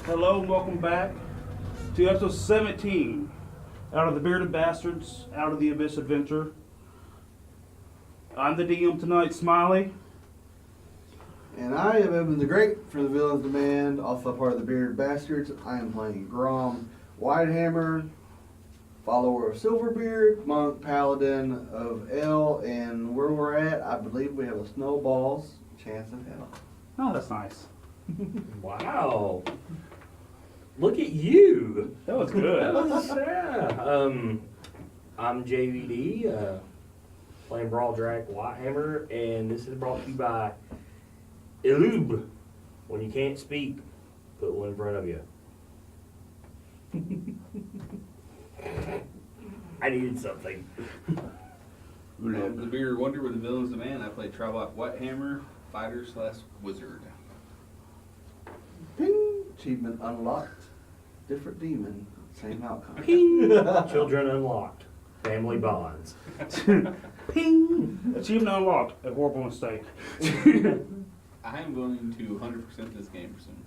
Hello and welcome back to episode 17 out of the Bearded Bastards, Out of the Abyss Adventure. I'm the DM tonight, Smiley. And I am Evan the Great for the Villain's Demand, also part of the Bearded Bastards. I am playing Grom Whitehammer, follower of Silverbeard, monk paladin of El, and where we're at, I believe we have a snowball's chance of hell. Oh, that's nice. Wow. Look at you. That was good. I'm JVD, playing Brawl Drac Whitehammer, and this is brought to you by Iloob. When you can't speak, put one in front of you. I needed something. I'm the Bearded Wonder with the Villain's Demand. I play Triblock Whitehammer, fighter/wizard. Ping! Achievement unlocked. Different demon, same outcome. Ping! Children unlocked. Family bonds. Ping! Achievement unlocked. A horrible mistake. I am going to 100% this game soon.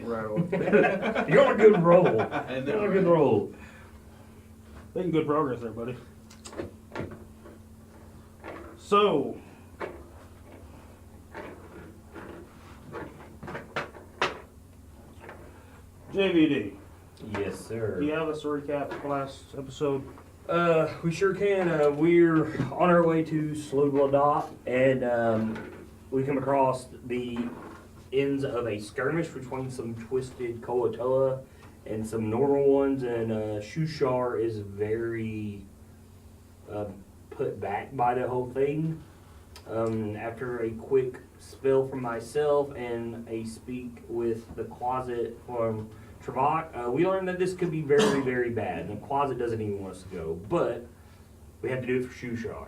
Right. You're on a good roll. I know, You're on a good right? roll. Making good progress there, buddy. So, JVD, Yes, sir. do you have us a recap of the last episode? We sure can. We're on our way to Sloobludop, and we come across the ends of a skirmish between some twisted Koatoa and some normal ones, and Shushar is very put back by the whole thing. After a quick spell from myself and a speak with the closet from Travak, we learned that this could be very, very bad. The closet doesn't even want us to go, but we have to do it for Shushar.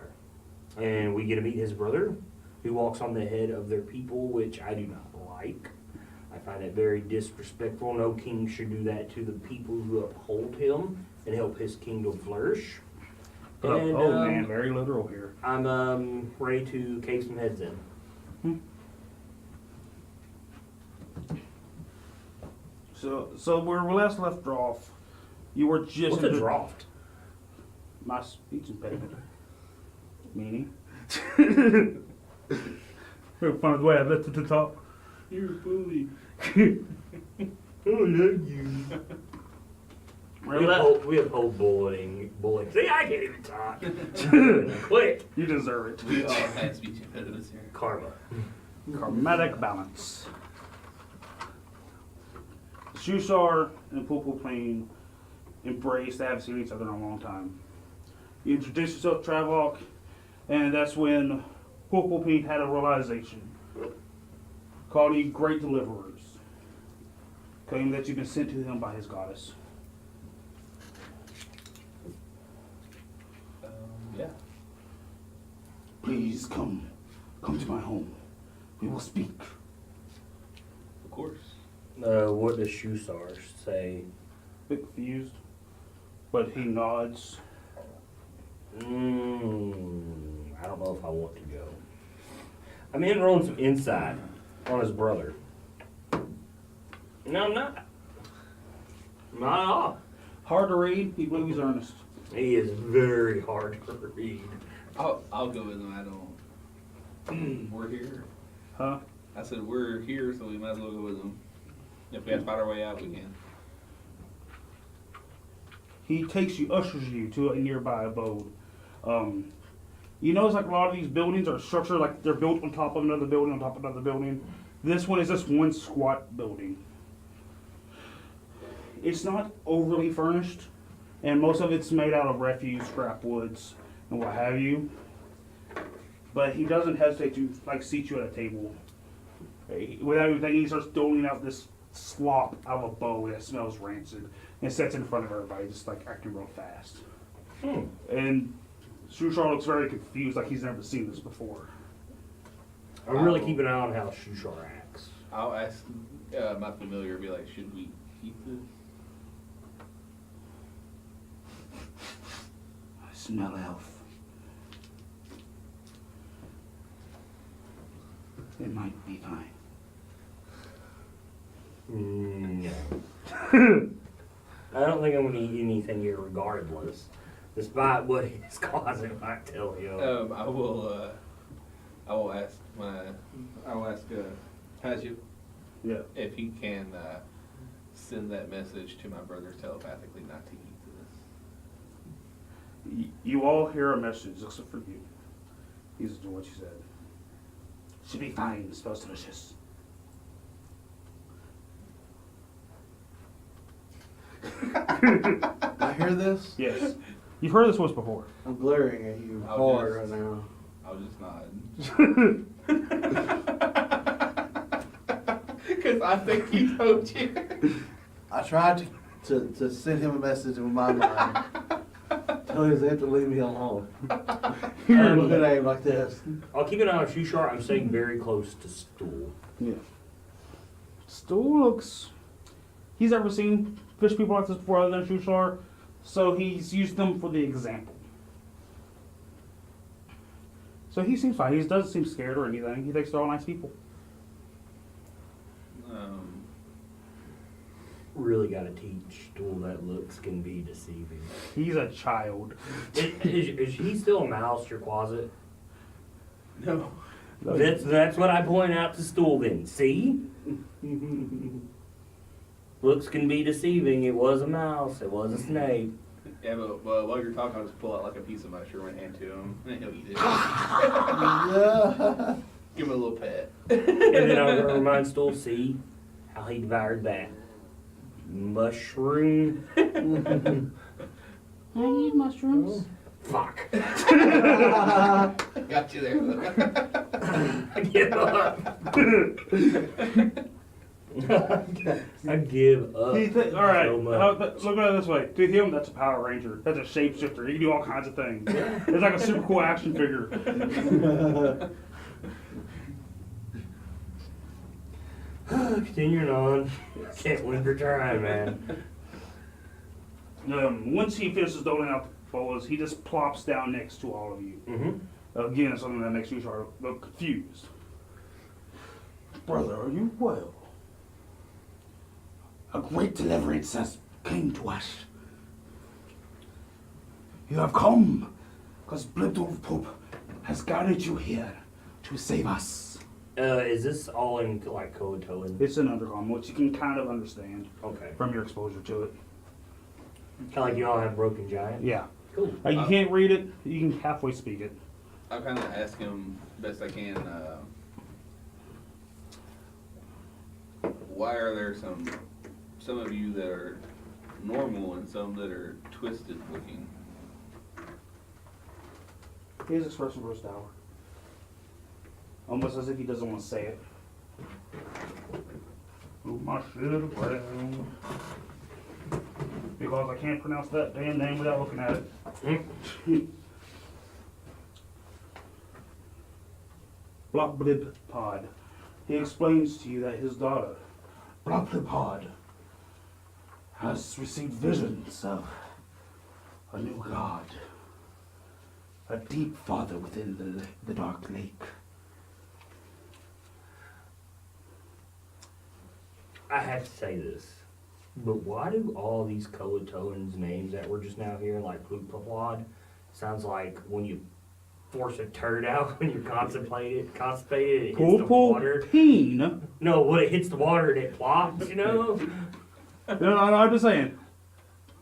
And we get to meet his brother, who walks on the head of their people, which I do not like. I find it very disrespectful. No king should do that to the people who uphold him and help his kingdom flourish. And, oh man, very literal here. I'm ready to cave some heads in. So where we last left off, you were just What's a draft? My speech impediment. Meaning? We'll find a way I left it to the top. You're a bully. I love you. We uphold bullying. See, I can't even talk. Quick. You deserve it. We all have speech impediments here. Karma. Karmatic balance. Shushar and Pulpul Plain embrace. They haven't seen each other in a long time. You introduce yourself to Travok, and that's when Pulpul Plain had a realization. Calling you great deliverers. Claiming that you've been sent to him by his goddess. Yeah. Please come to my home. We will speak. Of course. What does Shusar say? A bit confused, but he nods. I don't know if I want to go. I'm in rolling some insight on his brother. No, I'm not. Not at all. Hard to read. He believes he's earnest. He is very hard to read. I'll go with him. I don't. We're here. Huh? I said we're here, so we might as well go with him. If we have to fight our way out, we can. He ushers you to a nearby abode. You notice like a lot of these buildings are structured like they're built on top of another building on top of another building. This one is just one squat building. It's not overly furnished, and most of it's made out of refuse, scrap woods, and what have you. But he doesn't hesitate to like seat you at a table. Without even thinking, he starts doling out this slop out of a bowl that smells rancid and sets in front of everybody, just like acting real fast. And Shushar looks very confused, like he's never seen this before. I'm really keeping an eye on how Shushar acts. I'll ask my familiar, be like, should we eat this? I smell elf. It might be fine. No. I don't think I'm gonna eat anything here regardless. Despite what his closet might tell him. I will ask Hajib Yeah. if he can send that message to my brother telepathically not to eat this. You all hear a message except for you. These are what you said. Should be fine. It smells delicious. I hear this. Yes. You've heard this once before. I'm glaring at you I'll hard just- right now. I'll just nod. Because I think he told you. I tried to send him a message in my mind. Tell him they have to leave me alone. Look at aim like this. I'll keep an eye on Shushar. I'm staying very close to Stool. Yeah. Stool looks. He's never seen fish people like this before other than Shushar, so he's used them for the example. So he seems fine. He doesn't seem scared or anything. He thinks they're all nice people. Really gotta teach Stool that looks can be deceiving. He's a child. Is he still a mouse, your closet? No. That's what I point out to Stool then. See? Looks can be deceiving. It was a mouse. It was a snake. Yeah, but while you're talking, I'll just pull out like a piece of mushroom and hand to him, and he'll eat it. Yeah. Give him a little pet. And then I'll remind Stool, see how he devoured that mushroom. I eat mushrooms. Fuck. Got you there. I give up. I give up. All right. So much. Look at it this way. To him, that's a Power Ranger. That's a shapeshifter. He can do all kinds of things. It's like a super cool action figure. Continuing on. Can't win for trying, man. Once he finishes doling out the bolas, he just plops down next to all of you. Mm-hmm. Again, something that makes you look confused. Brother, are you well? A great deliverance has came to us. You have come, because Blibdolf has guided you here to save us. Is this all in like Koatoan? It's an undercom, which you can kind of understand Okay. from your exposure to it. Kind of like you all have Broken Giant? Yeah. Cool. Like you can't read it, you can halfway speak it. I'll kind of ask him best I can. Why are there some of you that are normal and some that are twisted looking? His expression grows dour. Almost as if he doesn't want to say it. Oh, my shit, brown. Because I can't pronounce that damn name without looking at it. Blobblipod. He explains to you that his daughter, Blobblipod, has received visions of a new god, a deep father within the Darklake. I have to say this, but why do all these Koatoans names that we're just now hearing, like Pluplapod, sounds like when you force a turd out when you're constipated, it hits the water. Pulpulpine. No, when it hits the water and it plops, you know? No, I'm just saying.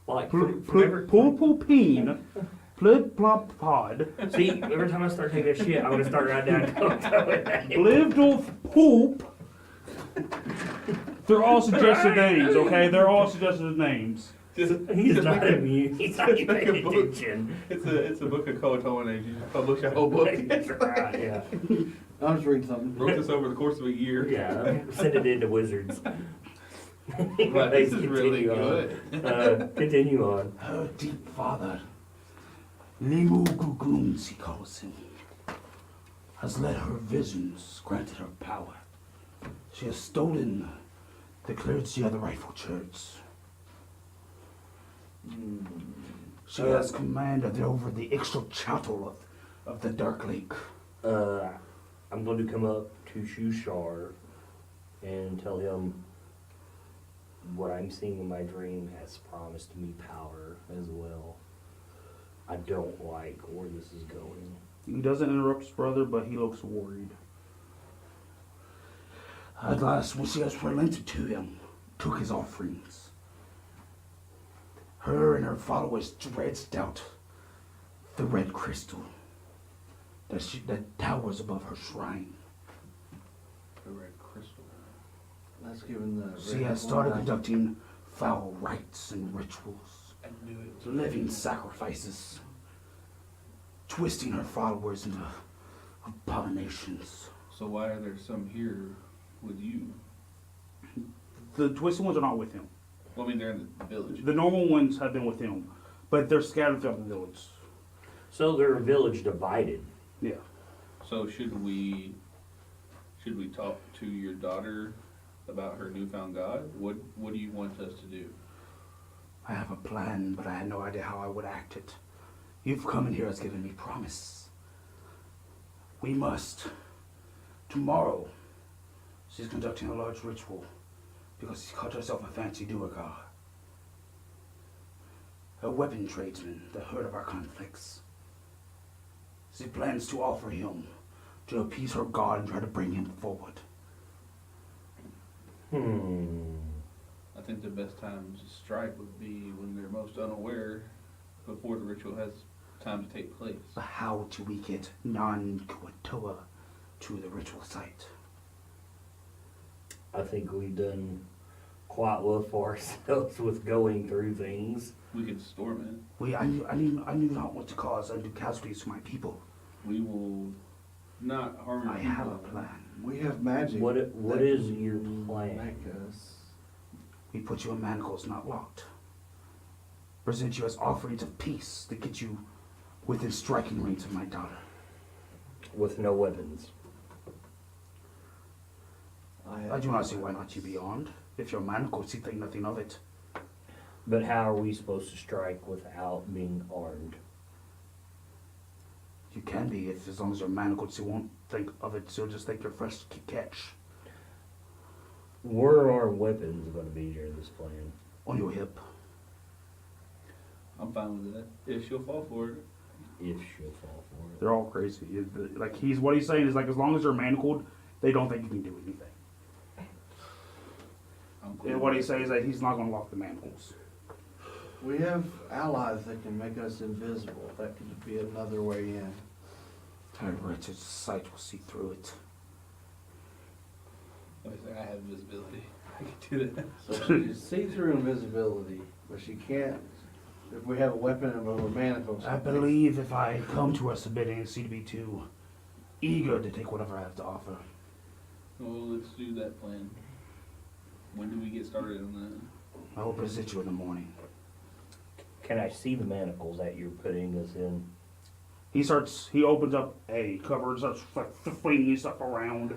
Like, Pulpulpine. Plip plop pod. see, every time I start taking a shit, I'm going to start writing down Koatoan names. Blivdolf poop. They're all suggested names, okay? They're all suggested names. He's not immune. He's not just even make a paying book. attention. It's a book of Koatoan names. You just publish a whole book. That's right, yeah. I'm just reading something. Wrote this over the course of a year. Yeah, send it into Wizards. But this is really good. Continue on. Her deep father, Limu Guguns, he calls him, has led her visions, granted her power. She has stolen the clergy of the rightful church. She has command over the extra chattel of the Darklake. I'm going to come up to Shushar and tell him what I'm seeing in my dream has promised me power as well. I don't like where this is going. He doesn't interrupt his brother, but he looks worried. At last, when she has relented to him, took his offerings. Her and her followers dredged out the red crystal that towers above her shrine. The red crystal. That's given the. She has started conducting foul rites and rituals, I knew it was living sacrifices, twisting her followers into abominations. So why are there some here with you? The twisted ones are not with him. Well, I mean, they're in the village. The normal ones have been with him, but they're scattered throughout the village. So they're a village divided. Yeah. So should we talk to your daughter about her newfound god? What do you want us to do? I have a plan, but I had no idea how I would act it. You've come in here as given me promise. We must. Tomorrow, she's conducting a large ritual because she called herself a fancy duergar. A weapon tradesman that heard of our conflicts. She plans to offer him to appease her god and try to bring him forward. I think the best time to strike would be when they're most unaware, before the ritual has time to take place. But how do we get non-Kuatoa to the ritual site? I think we've done quite well for ourselves with going through things. We could storm I knew not what to cause undue casualties to my people. it. We will not harm your I have a people. plan. We have magic. What that is can your plan? Make us. We put you in manacles not locked. Present you as offerings of peace to get you within striking range of my daughter. With no weapons. I do not see why not you be armed. If you're manacled, you think nothing of it. But how are we supposed to strike without being armed? You can be, if as long as you're manacled, she won't think of it. She'll just think you're fresh to catch. Where are our weapons going to be during this plan? On your hip. I'm fine with that. If she'll fall for it. If she'll fall for it. They're all crazy. Like what he's saying is like as long as you're manacled, they don't think you can do anything. I'm cool. And what he's saying is that he's not going to lock the manacles. We have allies that can make us invisible. That could be another way in. Richard's sight will see through it. I have visibility. I can do that. So she can see through invisibility, but she can't. If we have a weapon and we're manacles. I believe if I come to her submitting, she to be too eager to take whatever I have to offer. Well, let's do that plan. When do we get started on I will visit you in the morning. Can I see the manacles that you're putting us in? He opens up a cupboard, starts like flinging stuff around.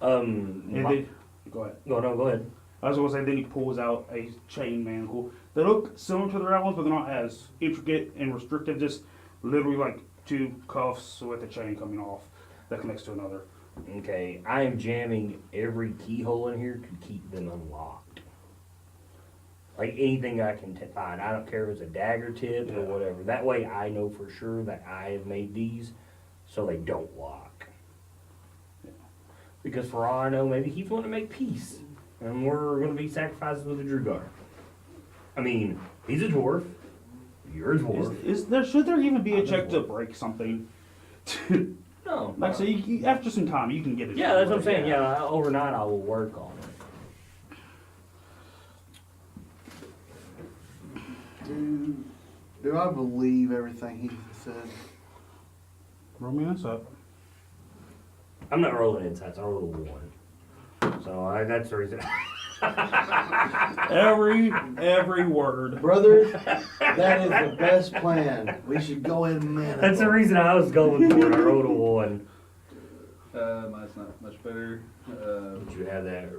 And then, go ahead. No, go ahead. I was gonna say, then he pulls out a chain manacle. They look similar to the other ones, but they're not as intricate and restrictive. Just literally like two cuffs with a chain coming off that connects to another. Okay, I am jamming every keyhole in here to keep them unlocked. Like anything I can find. I don't care if it's a dagger tip or Yeah. whatever. That way I know for sure that I have made these so they don't lock. Yeah. Because for all I know, maybe he's wanting to make peace. And we're going to be sacrifices with a Drugar. I mean, he's a dwarf. You're a dwarf. Should there even be a check to break something? No. Like so, after some time, you can get it. Yeah, that's what I'm saying. Yeah, overnight I will work on it. Do I believe everything he said? Roll me this up. I'm not rolling insights. I rolled a 1. So that's the reason. Every word. Brothers, that is the best plan. We should go in manacle. That's the reason I was going for it. I rolled a 1. Mine's not much better. But you have that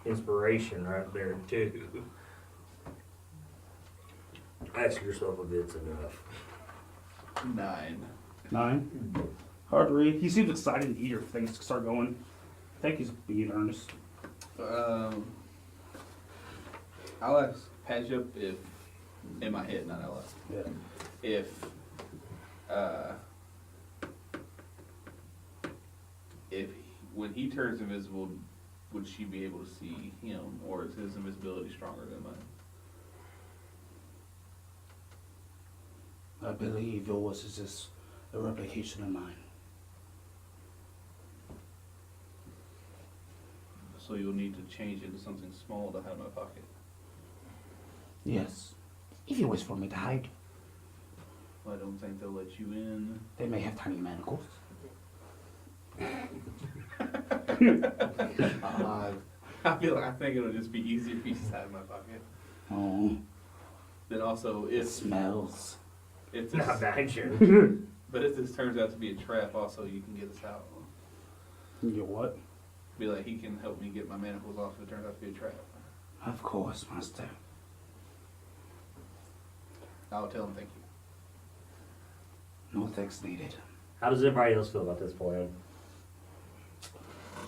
inspiration right there too. Ask yourself if it's enough. 9. 9. Hard to read. He seems excited and eager for things to start going. I think he's being earnest. I'll ask Patch Up if, in my head, not out loud, Yeah. if when he turns invisible, would she be able to see him, or is his invisibility stronger than mine? I believe yours is just a replication of mine. So you'll need to change into something small to hide in my pocket. Yes. If you wish for me to hide, Well, I don't think they'll let you in. they may have tiny manacles. I think it'll just be easier if you just hide in my pocket. Oh, Then also, it smells. if Not this, bad, but if this turns out to be a trap, also you can get us out. You what? Be like, he can help me get my manacles off if it turns out to be a trap. Of course, master. I'll tell him thank you. No thanks needed. How does everybody else feel about this plan?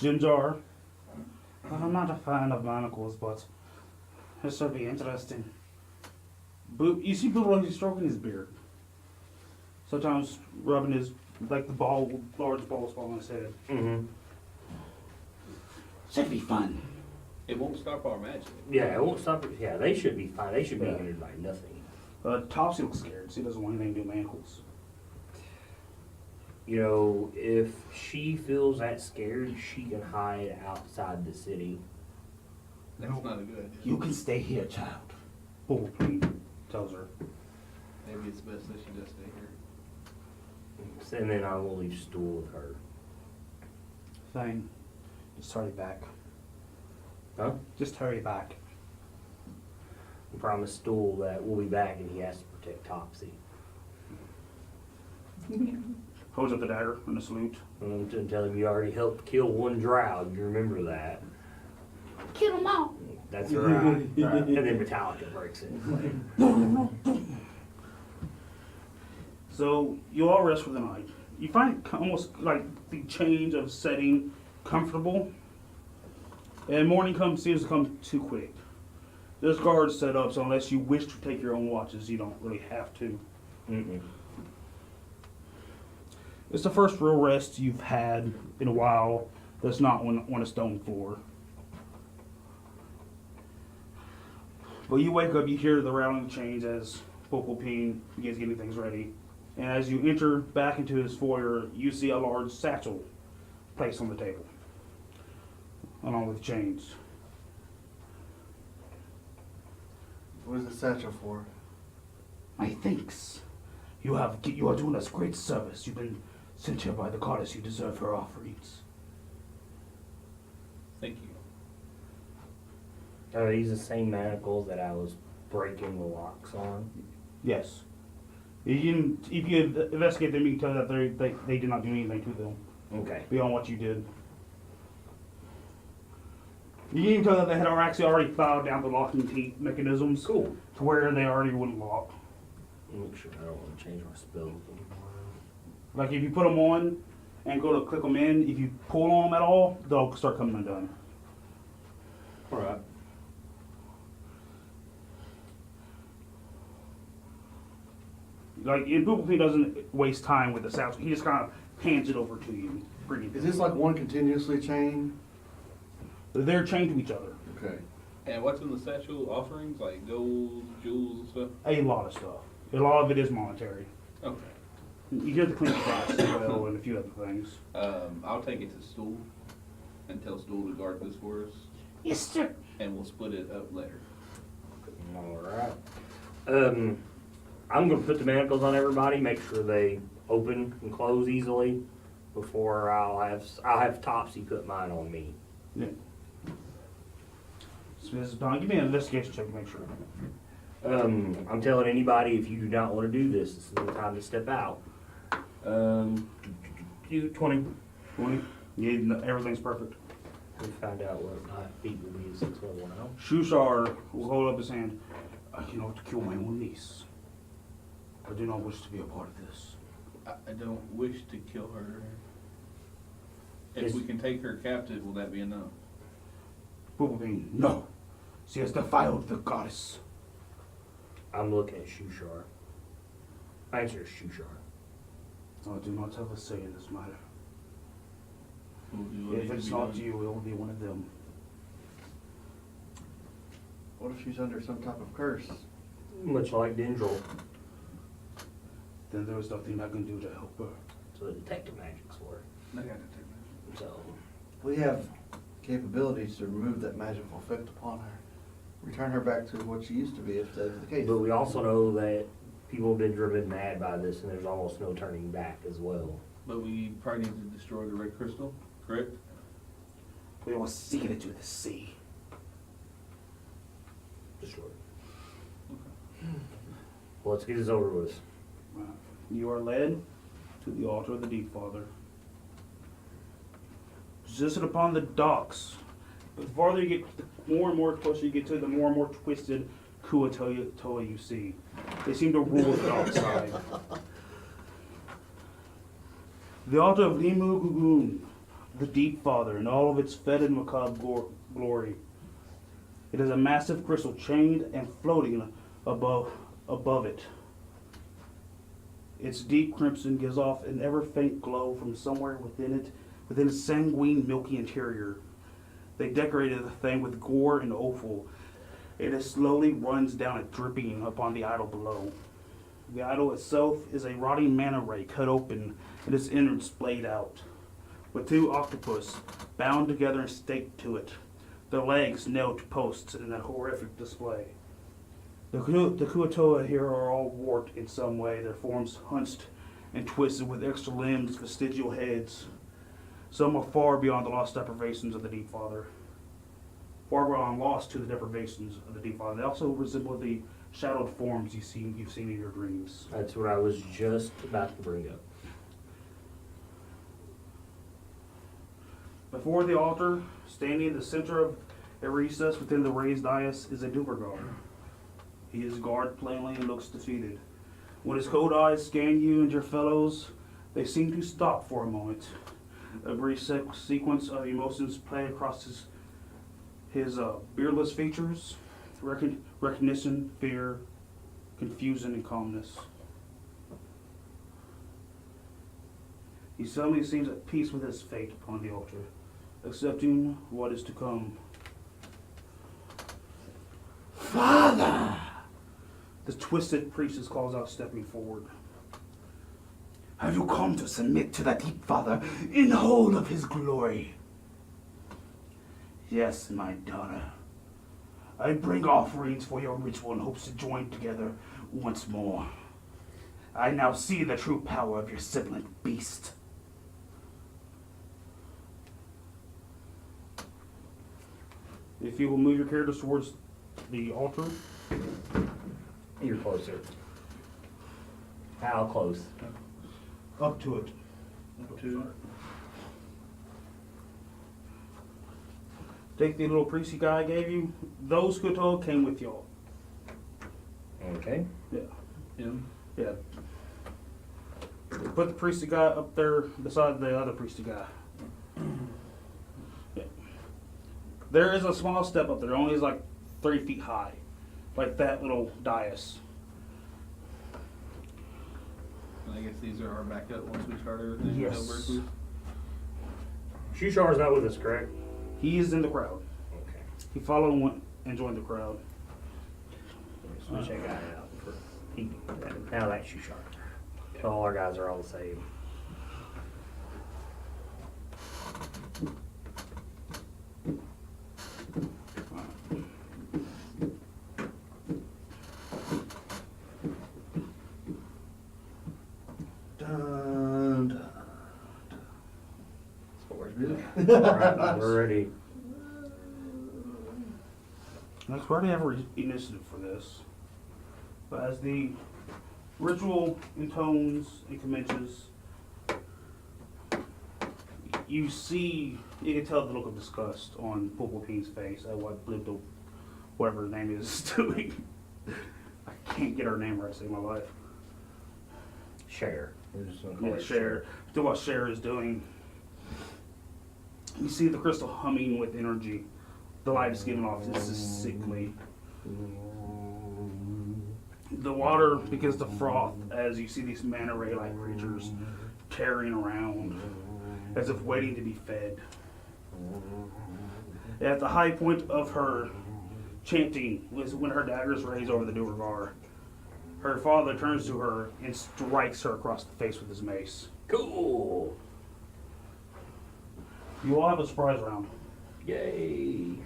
Ginger. I'm not a fan of manacles, but this would be interesting. You see people like he's stroking his beard. Sometimes rubbing his, like the large balls fall on his head. Mm-hmm. Should be fun. It won't stop our magic. Yeah, it won't stop. Yeah, they should be fine. They should be Yeah. hindered by nothing. Topsy looks scared, so he doesn't want anything to do with manacles. You know, if she feels that scared, she can hide outside the city. That's not a good idea. You can stay here, child. Bull tells her. Maybe it's best that she does stay here. And then I will leave Stool with her. Fine. Just hurry back. Huh? Just hurry back. I promise Stool that we'll be back and he has to protect Topsy. Holds up the dagger and the salute. And tell him you already helped kill one drow. You remember that. Kill them all. That's right. And then Metallica breaks in. So you all rest for the night. You find it almost like the change of setting comfortable, and morning seems to come too quick. There's guards set up, so unless you wish to take your own watches, you don't really have to. Mm-mm. It's the first real rest you've had in a while that's not on a stone floor. But you wake up, you hear the rattling of chains as Popopine begins getting things ready. And as you enter back into his foyer, you see a large satchel placed on the table, along with chains. What is the satchel for? My thanks. You are doing us great service. You've been sent here by the goddess. You deserve her offerings. Thank you. Are these the same manacles that I was breaking the locks on? Yes. If you investigate them, you can tell that they did not do anything to them Okay. beyond what you did. You can even tell that they had actually already filed down the locking mechanisms. Cool. To where they already wouldn't lock. Make sure I don't want to change my spells anymore. Like if you put them on and go to click them in, if you pull on them at all, they'll start coming undone. Alright. Like, and Pooplepee doesn't waste time with the satchel. He just kind of hands it over to you. Is this like one continuously chain? They're chained to each other. Okay. And what's in the satchel? Offerings like gold, jewels, and stuff? A lot of stuff. A lot of it is monetary. Okay. You get the clean price as well and a few other things. I'll take it to Stool and tell Stool to guard this for us, Yes, sir. and we'll split it up later. Alright. I'm gonna put the manacles on everybody, make sure they open and close easily before I'll have Topsy put mine on me. Yeah. So Mrs. Don, give me an investigation check to make sure. I'm telling anybody, if you do not want to do this is the time to step out. Do 20. 20? Yeah, everything's perfect. We find out what my feet will be at 6 level now. Shushar will hold up his hand. I cannot kill my own niece. I do not wish to be a part of this. I don't wish to kill her. If Is- we can take her captive, will that be enough? Pooplepee, no. She has defiled the goddess. I'm looking at Shushar. Answer is Shushar. I do not have a say in this matter. We'll do what If needs it's to be not done. you, it will be one of them. What if she's under some type of curse? Much like Dendril. Then there is nothing I can do to help her. So the detective magic's work. I got to take that. So, We have capabilities to remove that magical effect upon her. Return her back to what she used to be if that is the case. but we also know that people have been driven mad by this, and there's almost no turning back as well. But we probably need to destroy the red crystal, correct? We will seek it into the sea. Destroyed. Well, let's get this over with. You are led to the altar of the Deep Father. Positioned upon the docks. The farther you get, the more and more closer you get to it, the more and more twisted Kuatoa you see. They seem to rule the dockside. The altar of Limu Gugun, the Deep Father, in all of its fetid macabre glory. It is a massive crystal chained and floating above it. Its deep crimson gives off an ever faint glow from somewhere within its sanguine, milky interior. They decorated the thing with gore and offal. It slowly runs down it, dripping upon the idol below. The idol itself is a rotting manta ray cut open and its innards splayed out, with two octopus bound together and staked to it, their legs nailed to posts in a horrific display. The Kuatoa here are all warped in some way, their forms hunched and twisted with extra limbs, vestigial heads. Some are far beyond the lost deprivations of the Deep Father. Far beyond lost to the deprivations of the Deep Father. They also resemble the shadowed forms you've seen in your dreams. That's what I was just about to bring up. Before the altar, standing in the center of a recess within the raised dais, is a duper guard. He is guard plainly and looks defeated. When his cold eyes scan you and your fellows, they seem to stop for a moment. A brief sequence of emotions play across his beardless features: recognition, fear, confusion, and calmness. He suddenly seems at peace with his fate upon the altar, accepting what is to come. Father! The twisted priestess calls out, stepping forward. Have you come to submit to the Deep Father in the whole of his glory? Yes, my daughter. I bring offerings for your ritual in hopes to join together once more. I now see the true power of your sibilant beast. If you will move your characters towards the altar. You're closer. How close? Up to it. Up to Take the little priesty guy I gave you. Those Kuto came with y'all. Okay. Yeah. him. Yeah. Put the priesty guy up there beside the other priesty guy. Yeah. There is a small step up there. Only is like 3 feet high. Like that little dais. And I guess these are our backup once we start everything. Yes. That'll work with. Shushar's not with us, correct? He is in the crowd. Okay. He followed and went and joined the crowd. Switch that guy out for now that's Shushar. So all our guys are all the same. Dun, dun. Alright, we're ready. Next, we already have an initiative for this. But as the ritual intones and commences, you see, you can tell the look of disgust on Purple King's face at what Blibdo, whatever her name is, doing. I can't get her name right to save my life. Share. We're just gonna call Yeah, it Cher. To what Cher is doing. You see the crystal humming with energy The light is giving off. This is sickly. The water, because the froth, as you see these manta ray-like creatures tearing around, as if waiting to be fed. At the high point of her chanting was when her dagger is raised over the Duergar. Her father turns to her and strikes her across the face with his mace. Cool. You all have a surprise round. Yay.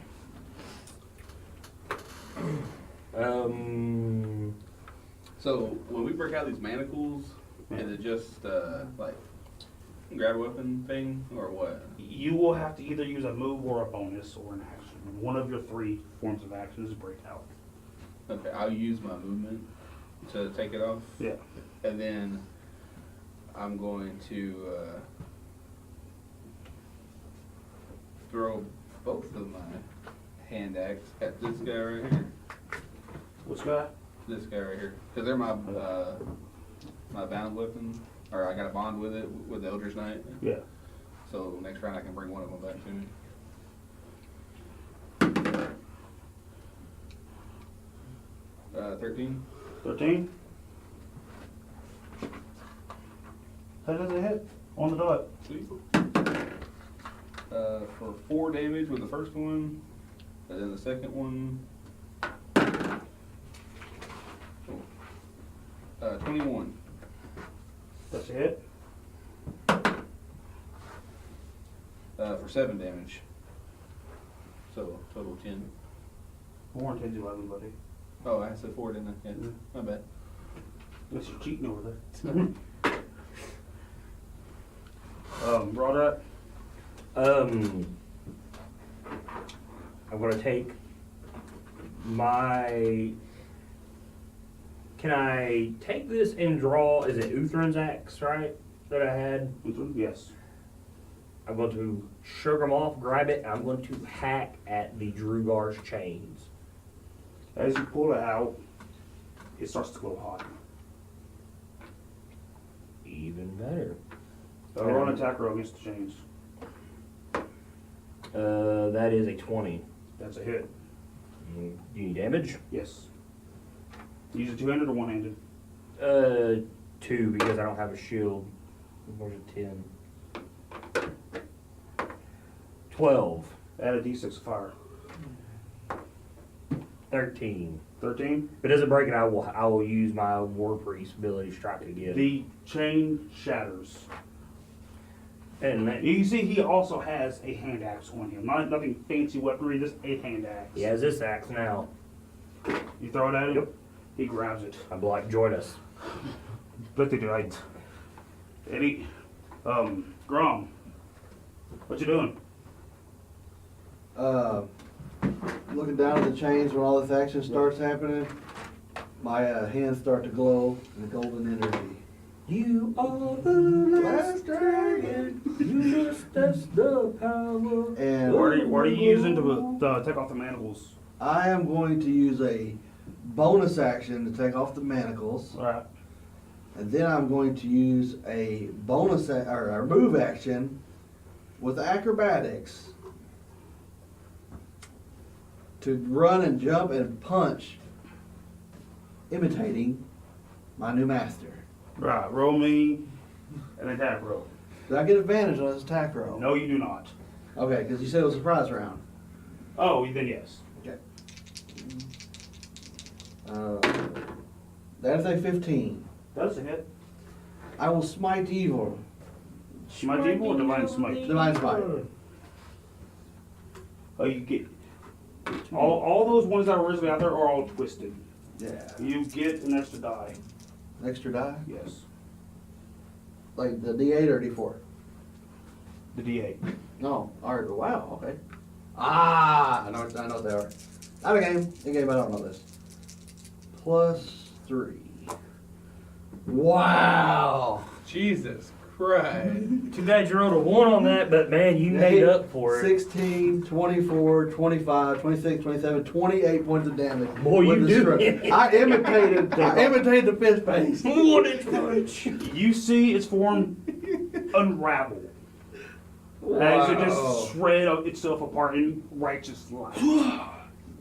So when we break out these manacles, is it just like grab weapon thing or what? You will have to either use a move or a bonus or an action. One of your 3 forms of action is break out. Okay, I'll use my movement to take it off. Yeah. And then I'm going to throw both of my hand axe at this guy right here. Which guy? This guy right here. Because they're my my bound weapon. Or I got a bond with it with the Elder's Knight. Yeah. So next round I can bring one of them back to me. 13. 13. How does it hit? On the dot. Sweet. For 4 damage with the first one, and then the second one, 21. That's a hit. For 7 damage. So total 10. 4 and 10's 11, buddy. Oh, I said 4, didn't I? Yeah, my bad. Guess you're cheating over there. Raw dot. I'm gonna take my. Can I take this and draw? Is it Uthran's axe, right? That I had. Yes. I'm going to sugar them off, grab it, and I'm going to hack at the Drugar's chains. As you pull it out, it starts to glow hot. Even better. Roll an attack roll against the chains. That is a 20. That's a hit. Do you need damage? Yes. Use it two-handed or one-handed? 2 because I don't have a shield. Where's a 10? 12. Add a d6 of fire. 13. 13. If it doesn't break it, I will use my war priest ability to strike it again. The chain shatters. And that, You can see he also has a hand axe on him. Nothing fancy weaponry, just a hand axe. he has this axe now. You throw it at him? Yep. He grabs it. I'd be like, join us. But they died. Eddie, Grom, what you doing? Looking down at the chains when all this action starts happening, my hands start to glow in the golden energy. You are the last dragon. You must test the power. And What are you using to take off the manacles? I am going to use a bonus action to take off the manacles, Alright. and then I'm going to use a bonus or a move action with acrobatics to run and jump and punch, imitating my new master. Right. Roll me an attack roll. Did I get advantage on this attack roll? No, you do not. Okay, because you said it was a surprise round. Oh, then yes. Okay. That's a 15. That's a hit. I will smite evil. Smite evil or divine smite? Divine smite. Oh, you get all those ones that were originally out there are all twisted. Yeah. You get an extra die. Extra die? Yes. Like the D8 or D4? The D8. No. Alright, wow, okay. I know what they are. Out of game. In game, I don't know this. +3. Wow! Jesus Christ. Too bad you rolled a 1 on that, but man, you made up for it. 16, 24, 25, 26, 27, 28 points of damage. Boy, with you the do stroke. it. I imitated the fist pace. What a punch! You see its form unravel. As it Wow. just shred itself apart in righteous light.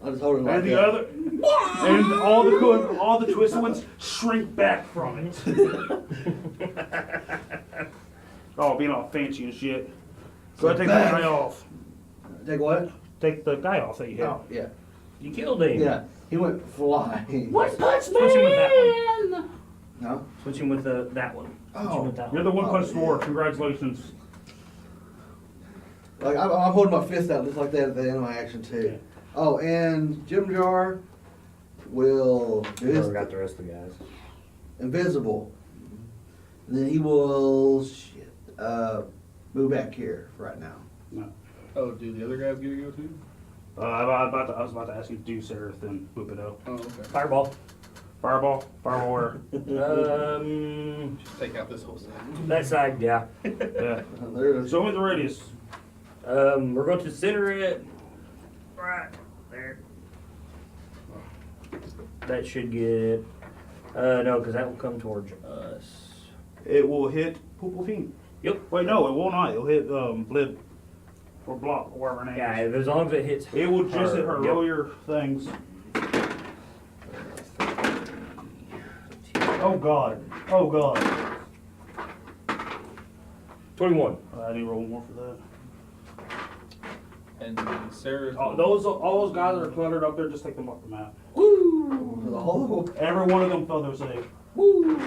I just hold it like And the that. other, and all the twisted ones shrink back from it. Oh, being all fancy and shit. So I take the guy off. Take what? Take the guy off that you hit. Oh, yeah. You killed him. Yeah, he went flying. What punch Switch him with that man? No? Switch him with that one. Switch him with that You're one. the one Oh, punch yeah. more. Congratulations. Like, I'm holding my fist out just like that at the end of my action, too. Oh, and Jim Jar will Never got the rest of the guys. invisible. And then he will move back here right now. No. Oh, do the other guys get to go too? I was about to ask you to do Seraph, then boop it up. Oh, okay. Fireball. Fireball where? Just take out this whole set. That side, yeah. Yeah. There it is. Show me the radius. We're going to center it right there. That should get, no, because that will come towards us. It will hit Poopelfine. Yep. Wait, no, it will not. It'll hit Blib or Block, whatever her name Yeah, is. as long as it hits It will just hit her. Yep. Roll your things. Oh god. Oh god. 21. I need to roll more for that. And Sarah. All those guys that are cluttered up there, just take them off the map. Woo! The whole. Every one of them feather safe. Woo!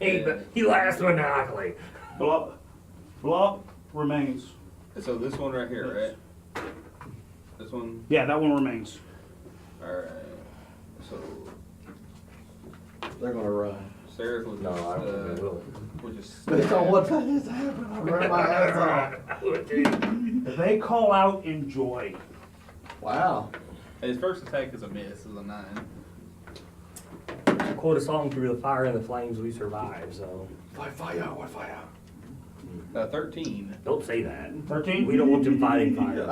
He laughs maniacally. Block remains. So this one right here, right? This one. Yeah, that one remains. All right. So They're gonna run. Sarah will No, I don't think they will. Will just. Based on what time this happened, I'll run my ass off. They call out in joy. Wow. His first attack is a miss. Is a 9. Quote a song through the fire and the flames we survive, so. Fire. 13. Don't say that. 13? We don't want them fighting fire.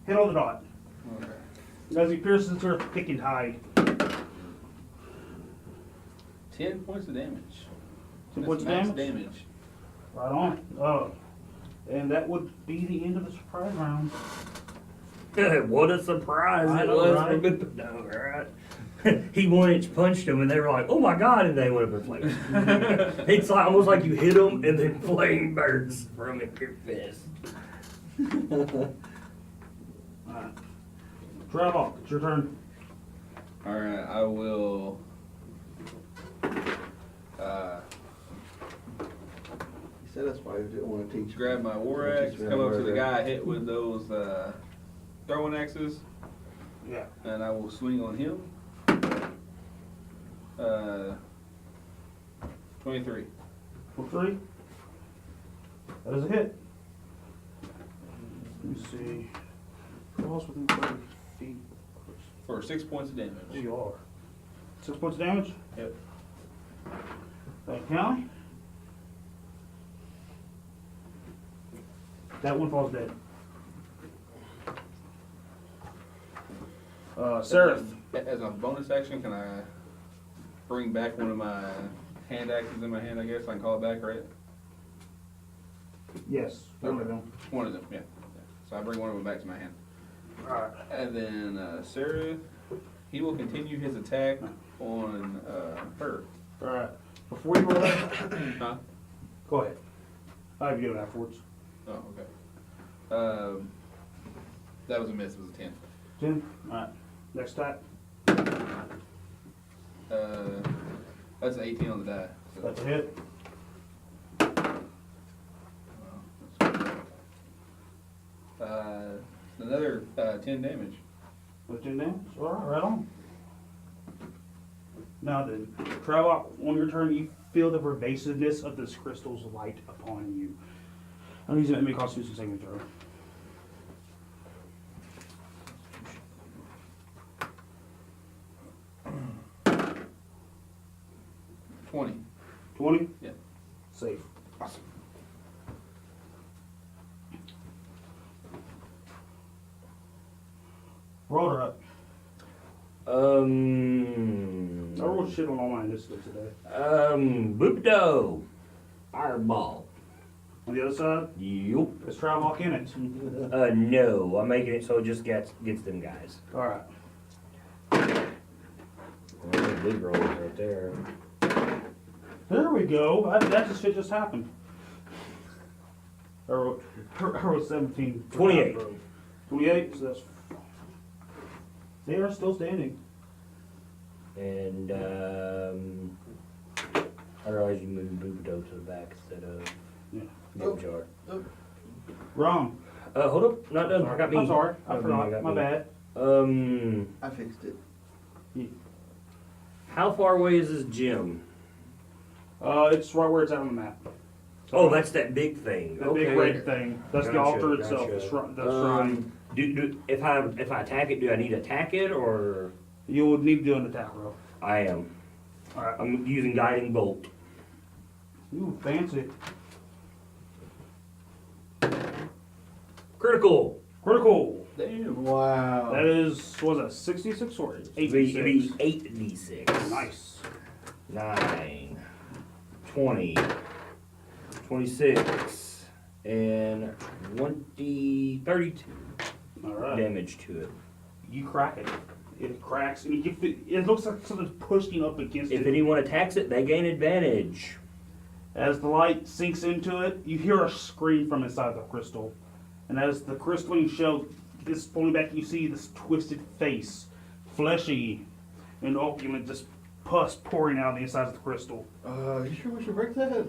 Hit on the dot. Okay. As he pierces her thickened hide. 10 points of damage. 10 That's points of max damage? Right on. And that would be the end of the surprise round. What a surprise I it know, was right? for good. No, right? He 1-inch punched him, and they were like, "Oh my god!" And they would have been flames. It's like, almost like you hit them, and then flame bursts from your fist. Alright. Travel, it's your turn. Alright, I will. He said that's why he didn't want to teach. Grab my war axe, come up to the guy I hit with those throwing axes, Yeah. and I will swing on him. 23. For 3. That is a hit. Let me see. Who else within 30 feet? For 6 points of damage. There you are. 6 points of damage? Yep. Thank you. That one falls dead. Seraph. As a bonus action, can I bring back one of my hand axes in my hand, I guess? I can call it back, right? Yes. One of them. One of them, yeah. So I bring one of them back to my hand. Alright. And then Sarah, he will continue his attack on her. Alright. Before you roll that, Huh? go ahead. I'll have you do it afterwards. Oh, okay. That was a miss. It was a 10. 10? Alright. Next attack. That's an 18 on the die. So, That's a hit. another 10 damage. With 10 damage? Alright, right on. Now then, Travok, on your turn, you feel the pervasiveness of this crystal's light upon you. I'm using it to make Constitution saving throw. Uh, 20. 20? Yeah. Safe. Awesome. Roll her up. I rolled shit on all my initiatives today. Boopdo. Fireball. On the other side, Yup. let's try lock in it. No, I'm making it so it just gets them guys. Alright. Well, big rolls right there. There we go. That just shit just happened. I wrote 17. 28. 28, so that's. They are still standing. And I realize you moved Budo to the back instead of Yeah. Jar. Wrong. Hold up, not done. I got me. I'm sorry. I Got me, forgot. got My me. bad. I fixed it. How far away is this gym? It's right where it's at on the map. Oh, that's that big thing. The big red thing. That's the Gotcha, altar itself. gotcha. The shrine. If I attack it, do I need to attack it or? You would need to do an attack roll. I am. Alright. I'm using guiding bolt. Ooh, fancy. Critical. Critical. Damn. Wow. That is, what was that, 66 or It'd 86? be 8d6. Nice. 9, 20, 26, and 32 Alright. damage to it. You crack it. It cracks, and it looks like something's pushing up against If it. anyone attacks it, they gain advantage. As the light sinks into it, you hear a scream from inside the crystal. And as the crystalline shell is pulling back, you see this twisted face, fleshy and opulent, just pus pouring out of the inside of the crystal. You sure we should break that?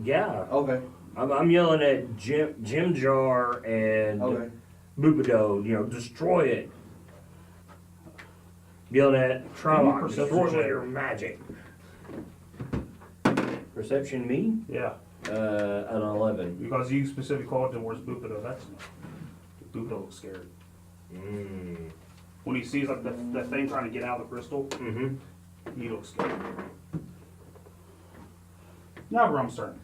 Yeah. Okay. I'm yelling at Jim Jar and Okay. Bubido, destroy it. Yelling at Trimok, Perception destroy check. your magic. Perception me? Yeah, An 11. because you specifically called towards Bupido. That's Bupido looks scared. Mm. When he sees like that thing trying to get out of the crystal, Mm-hmm. he looks scared. Now Grum's turn.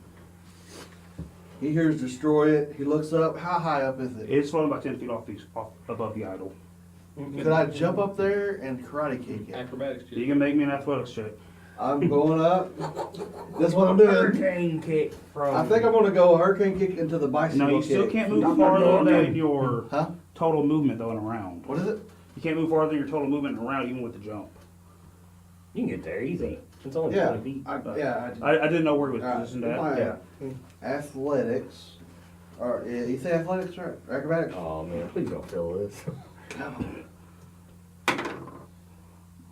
He hears destroy it. He looks up. How high up is it? It's floating about 10 feet off above the idol. Could I jump up there and karate kick it? Acrobatics check. You can make me an athletics check. I'm going up. That's what I'm doing. Hurricane kick from. I think I'm going to go hurricane kick into the bicycle. No, you still kick. can't move Not farther going than down. your Huh? total movement though and around. What is it? You can't move farther than your total movement and around even with the jump. You can get there easy. It's only Yeah. 20 feet. I didn't know where he was Alright, positioned at. my Yeah. Athletics. Or yeah, you say athletics or acrobatics? Oh man, please don't fill this.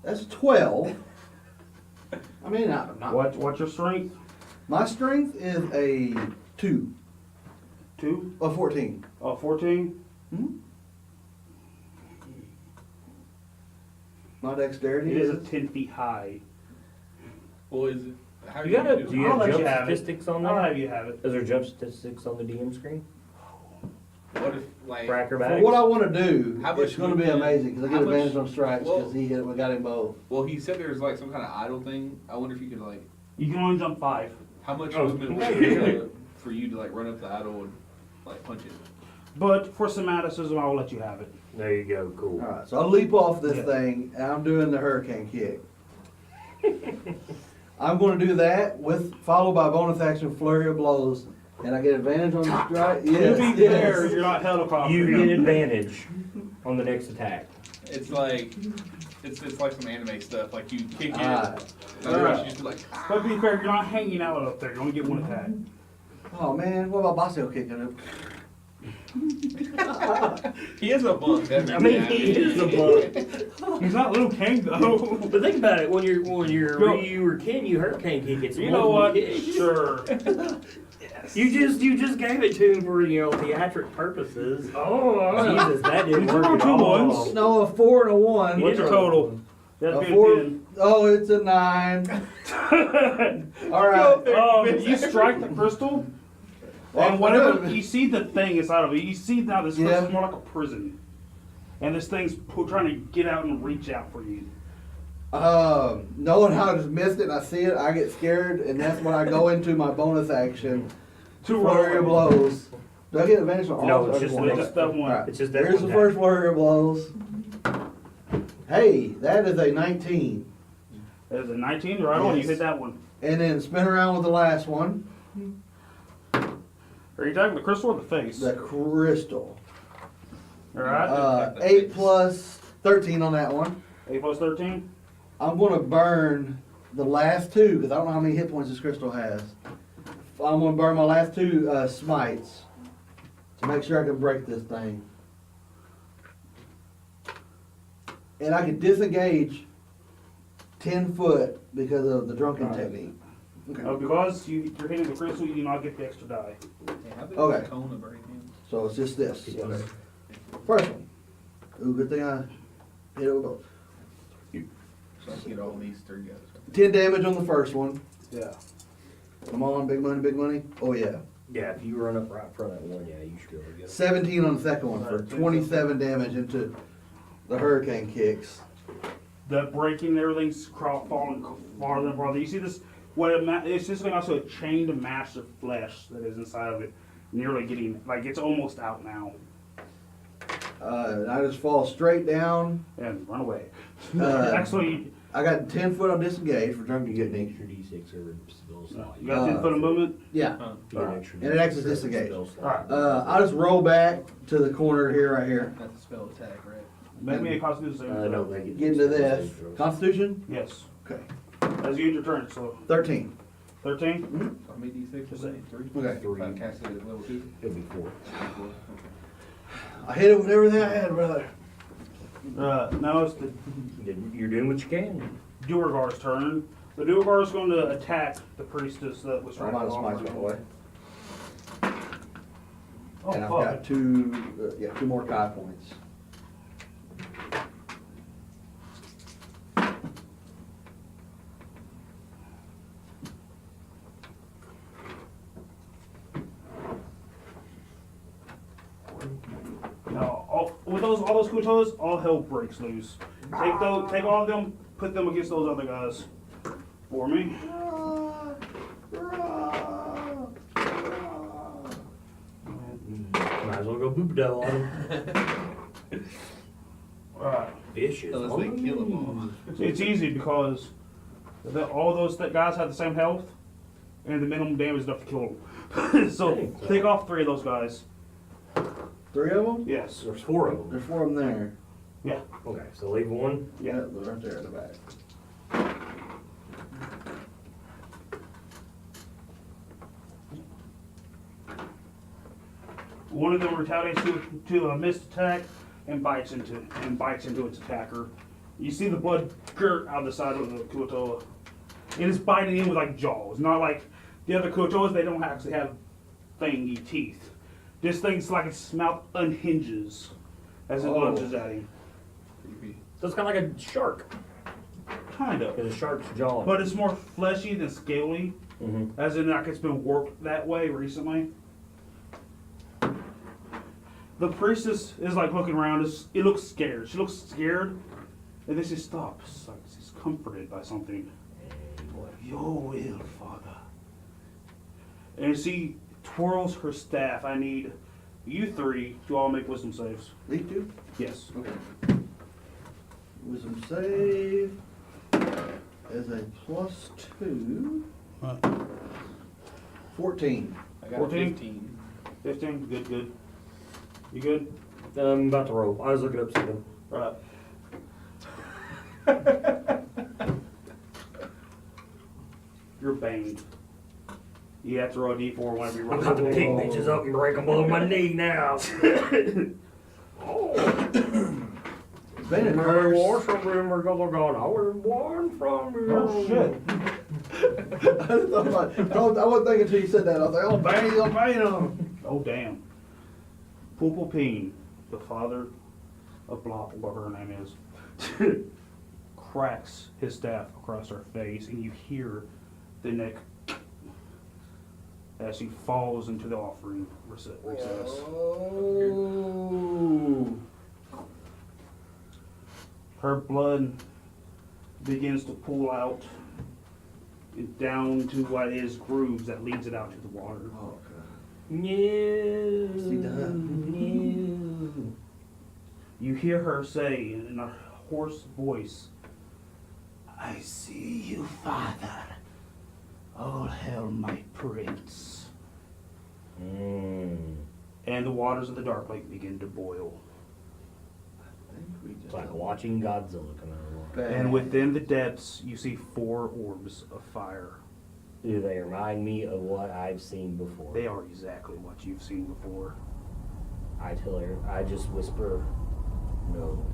That's 12. I mean, not. What's your strength? My strength is a 2. 2? 14. 14? Hmm? My dexterity It is is. a 10 feet high. Well, is it? How You gotta. do Do you I'll have let jump you have it. statistics on I'll there? have you have it. Is there jump statistics on the DM screen? What if, like, For For acrobatics? what I want to do, How much it's going to be movement- amazing because I how get much- advantage on strikes well- because we got him both. well, he said there's like some kind of idle thing. I wonder if you could like, You can only jump 5. how much Oh, movement would okay. it take for you to like run up the idol and like punch it? But for somaticism, I will let you have it. There you go. Cool. All right, so I'll leap off this Yeah. thing and I'm doing the hurricane kick. I'm going to do that with followed by bonus action flurry of blows, and I get advantage on the strike. Yes, To be fair, you're not helicopter. You get advantage on the next attack. It's like, it's like some anime stuff. Like you kick it, Ah. and otherwise you just be like, But to be fair, you're not hanging out up there. You only get one attack. Oh man, what about Basio kicking him? he is a bug. I mean, he is a bug. He's not Liu Kang though. But think about it. When you're Go. Ryu or Ken, you hurricane kick. It's You know multiple what? kicks. Sure. You just gave it to him for theatric purposes. Oh, Jesus, that didn't You work threw at two all. ones. No, a 4 and a 1. what's your total? That'd A be a 4. 10. Oh, it's a 9. All right. You strike the crystal, Well, and whatever good. you see the thing inside of it, you see now this Yeah. crystal's more like a prison, and this thing's trying to get out and reach out for you. Knowing how I just missed it and I see it, I get scared, and that's when I go into my bonus action. Flurry of blows. Do I get advantage on all? No, or it's just one? the- just that one. All right. It's just that Here's one the first flurry of blows. Hey, that is a 19. Is it 19? Right on, you Yes. hit that one. And then spin around with the last one, Are you attacking the crystal or the face? the crystal. Alright. 8 plus 13 on that one. 8 plus 13? I'm gonna burn the last two, because I don't know how many hit points this crystal has. I'm gonna burn my last two smites to make sure I can break this thing. And I can disengage 10 foot because of the drunken Alright. technique. Okay. Because you're hitting the crystal, you do not get the extra die. Yeah, how big Okay. is a cone of breaking? So it's just this. Yes. Okay. First one. Ooh, good thing I hit it with both. So I can get all these 3 guys. 10 damage on the first one. Yeah. Come on, big money, big money. Oh yeah. Yeah, if you run up right in front of that one, yeah, you should be able to get it. 17 on the second one for 27 damage into the hurricane kicks. The breaking, everything's falling farther and farther. You see this? It's just also a chain to mass of flesh that is inside of it, nearly getting like it's almost out now. And I just fall straight down. And run away. Actually, I got 10 foot on disengage for drunken You get an technique. extra D6 every spell slot. You got 10 foot of movement. Yeah. Huh. You get an extra And it acts as D6 every disengage. spell slot. Alright. I'll just roll back to the corner here, right here. That's a spell attack, right? Make me a constitution saving throw. No, they get Get into this. saving throws. Constitution? Yes. Okay. As you end your turn, so 13. 13. So how many D6 is that? 3? Okay. If I cast it at level 2? It'll be 4. 4. Okay. I hit it with everything I had, brother. Now it's the You're doing what you can. Duergar's turn. The Duergar is going to attack the priestess that was I'm trying out to of smites, by the way. Oh, And I've fuck. got two more Kai points. Now, with all those Kutos, all hell breaks loose. Take all of them, put them against those other guys for me. Might as well go boop dough on him. Alright. Vicious. Unless they kill them all. It's easy because all those guys have the same health, and the minimum damage is enough to kill them. So take off 3 of those guys. 3 of them? Yes. There's 4 of them. There's 4 of them there. Yeah. Okay, so leave one. Yeah. They're right there in the back. One of them retaliates to a missed attack and bites into its attacker. You see the blood gurt out the side of the Kuotoa. And it's biting in with like jaws. Not like the other Kuotoas, they don't actually have fangy teeth. This thing's like its mouth unhinges as it lunges at him. Creepy. So it's kind of like a shark. Kind of. Because a shark's jaw. But it's more fleshy than scaly. Mm-hmm. As in like it's been warped that way recently. The priestess is like looking around. It looks scared. She looks scared. And then she stops. Like she's comforted by something. Your will, Father. And she twirls her staff. I need you 3 to all make wisdom saves. These 2? Yes. Okay. Wisdom save is a +2. 14. I got 14? 15. 15? Good, good. You good? I'm about to roll. I was looking up something. Right. You're banged. You have to roll a d4 whenever you I'm roll. about to pick bitches up and break them below my knee now. Been a Mary curse. was from Rimmer Gulligan. I was born from you. Oh shit. I wasn't thinking until you said that. I was like, oh, bang him. Oh damn. Pulpopine, the father of Blop, whatever her name is, cracks his staff across her face, and you hear the neck as he falls into the offering recess. Oh. Her blood begins to pool out and down to what is grooves that leads it out to the water. Oh, No. See that? No. You hear her say in a hoarse voice, I see you, Father. All hail my prince. Mm. And the waters of the Darklake begin to boil. I think we just It's like watching Godzilla come out of the water. Bad. And within the depths, you see 4 orbs of fire. Do they remind me of what I've seen before? They are exactly what you've seen before. I just whisper, no.